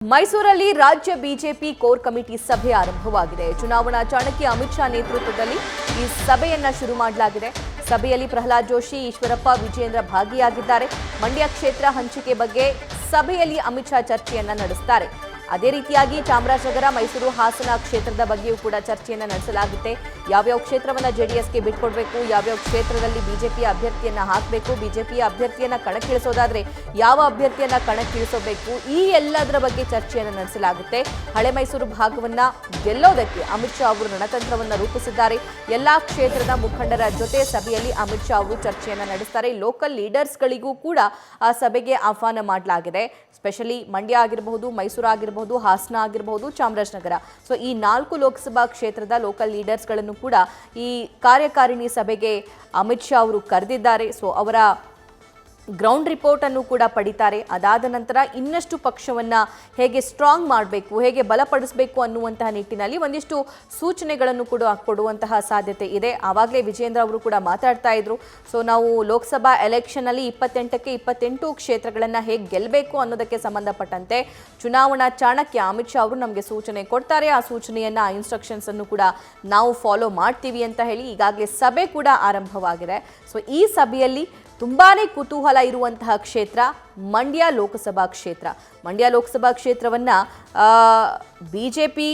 ಮೈಸೂರಲ್ಲಿ ರಾಜ್ಯ BJP core committee ಸಭೆ ಆರಂಭವಾಗಿದೆ. ಚುನಾವಣಾ ಚಾಣಕ್ಯ ಅಮಿತ್ ಶಾ ನೇತೃತ್ವದಲ್ಲಿ ಈ ಸಭೆಯನ್ನ ಶುರು ಮಾಡಲಾಗಿದೆ. ಸಭೆಯಲ್ಲಿ ಪ್ರಹ್ಲಾದ್ ಜೋಶಿ, ಈಶ್ವರಪ್ಪ, ವಿಜೇಂದ್ರ ಭಾಗಿಯಾಗಿದ್ದಾರೆ. ಮಂಡ್ಯ ಕ್ಷೇತ್ರ ಹಂಚಿಕೆ ಬಗ್ಗೆ ಸಭೆಯಲ್ಲಿ ಅಮಿತ್ ಶಾ ಚರ್ಚೆಯನ್ನ ನಡೆಸುತ್ತಾರೆ. ಅದೇ ರೀತಿಯಾಗಿ ಚಾಮರಾಜನಗರ, ಮೈಸೂರು, ಹಾಸನ ಕ್ಷೇತ್ರದ ಬಗ್ಗೆಯೂ ಕೂಡ ಚರ್ಚೆಯನ್ನು ನಡೆಸಲಾಗುತ್ತೆ. ಯಾವ್ಯಾವ ಕ್ಷೇತ್ರವನ್ನ ಜೆಡಿಎಸ್ಗೆ ಬಿಟ್ಕೊಡ್ಬೇಕು, ಯಾವ್ಯಾವ ಕ್ಷೇತ್ರದಲ್ಲಿ ಬಿಜೆಪಿಯ ಅಭ್ಯರ್ಥಿಯನ್ನ ಹಾಕಬೇಕು, ಬಿಜೆಪಿಯ ಅಭ್ಯರ್ಥಿಯನ್ನ ಕಣಕ್ಕಿಳಿಸೋದಾದ್ರೆ ಯಾವ ಅಭ್ಯರ್ಥಿಯನ್ನ ಕಣಕ್ಕಿಳಿಸಬೇಕು, ಈ ಎಲ್ಲದರ ಬಗ್ಗೆ ಚರ್ಚೆಯನ್ನು ನಡೆಸಲಾಗುತ್ತೆ. ಹಳೆ ಮೈಸೂರು ಭಾಗವನ್ನ ಗೆಲ್ಲೋದಕ್ಕೆ ಅಮಿತ್ ಶಾ ಅವರು ರಣತಂತ್ರವನ್ನ ರೂಪಿಸಿದ್ದಾರೆ. ಎಲ್ಲಾ ಕ್ಷೇತ್ರದ ಮುಖಂಡರ ಜೊತೆ ಸಭೆಯಲ್ಲಿ ಅಮಿತ್ ಶಾ ಅವರು ಚರ್ಚೆಯನ್ನು ನಡೆಸ್ತಾರೆ. ಲೋಕಲ್ ಲೀಡರ್ಸ್ಗಳಿಗೂ ಕೂಡ ಆ ಸಭೆಗೆ ಆಹ್ವಾನ ಮಾಡಲಾಗಿದೆ. ಸ್ಪೆಷಲಿ ಮಂಡ್ಯ ಆಗಿರಬಹುದು, ಮೈಸೂರು ಆಗಿರಬಹುದು, ಹಾಸನ ಆಗಿರಬಹುದು, ಚಾಮರಾಜನಗರ. ಸೊ ಈ 4 ಲೋಕಸಭಾ ಕ್ಷೇತ್ರದ ಲೋಕಲ್ ಲೀಡರ್ಸ್ಗಳನ್ನು ಕೂಡ ಈ ಕಾರ್ಯಕಾರಿಣಿ ಸಭೆಗೆ ಅಮಿತ್ ಶಾ ಅವರು ಕರೆದಿದ್ದಾರೆ. ಸೊ ಅವರ ಗ್ರೌಂಡ್ ರಿಪೋರ್ಟ್ ಅನ್ನು ಕೂಡ ಪಡಿತಾರೆ. ಅದಾದ ನಂತರ ಇನ್ನಷ್ಟು ಪಕ್ಷವನ್ನ ಹೇಗೆ ಸ್ಟ್ರಾಂಗ್ ಮಾಡಬೇಕು, ಹೇಗೆ ಬಲಪಡಿಸಬೇಕು ಅನ್ನುವಂತಹ ನಿಟ್ಟಿನಲ್ಲಿ ಒಂದಿಷ್ಟು ಸೂಚನೆಗಳನ್ನು ಕೂಡ ಕೊಡುವಂತಹ ಸಾಧ್ಯತೆ ಇದೆ. ಆವಾಗಲೇ ವಿಜೇಂದ್ರ ಅವರು ಕೂಡ ಮಾತಾಡ್ತಾ ಇದ್ರು. ಸೊ ನಾವು ಲೋಕಸಭಾ ಎಲೆಕ್ಷನ್ ಅಲ್ಲಿ 28ಕ್ಕೆ 28 ಕ್ಷೇತ್ರಗಳನ್ನ ಹೇಗೆ ಗೆಲ್ಲಬೇಕು ಅನ್ನೋದಕ್ಕೆ ಸಂಬಂಧಪಟ್ಟಂತೆ ಚುನಾವಣಾ ಚಾಣಕ್ಯ ಅಮಿತ್ ಶಾ ಅವರು ನಮಗೆ ಸೂಚನೆ ಕೊಡ್ತಾರೆ. ಆ ಸೂಚನೆಯನ್ನ, ಆ ಇನ್ಸ್ಟ್ರಕ್ಷನ್ಸ್ ಅನ್ನು ಕೂಡ ನಾವು ಫಾಲೋ ಮಾಡ್ತೀವಿ ಅಂತ ಹೇಳಿ ಈಗಾಗಲೇ ಸಭೆ ಕೂಡ ಆರಂಭವಾಗಿದೆ. ಸೊ ಈ ಸಭೆಯಲ್ಲಿ ತುಂಬಾನೇ ಕುತೂಹಲ ಇರುವಂತಹ ಕ್ಷೇತ್ರ ಮಂಡ್ಯ ಲೋಕಸಭಾ ಕ್ಷೇತ್ರ. ಮಂಡ್ಯ ಲೋಕಸಭಾ ಕ್ಷೇತ್ರವನ್ನ ಬಿಜೆಪಿ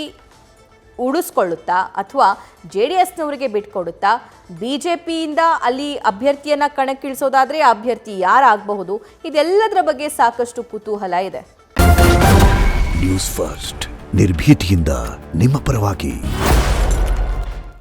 ಉಳಿಸ್ಕೊಳ್ಳುತ್ತಾ ಅಥವಾ JDSನವರಿಗೆ ಬಿಟ್ಕೊಡುತ್ತಾ, ಬಿಜೆಪಿಯಿಂದ ಅಲ್ಲಿ ಅಭ್ಯರ್ಥಿಯನ್ನ ಕಣಕ್ಕಿಳಿಸೋದಾದ್ರೆ ಆ ಅಭ್ಯರ್ಥಿ ಯಾರಾಗಬಹುದು, ಇದೆಲ್ಲದರ ಬಗ್ಗೆ ಸಾಕಷ್ಟು ಕುತೂಹಲ ಇದೆ. ನ್ಯೂಸ್ ಫಸ್ಟ್, ನಿರ್ಭೀತಿಯಿಂದ ನಿಮ್ಮ ಪರವಾಗಿ.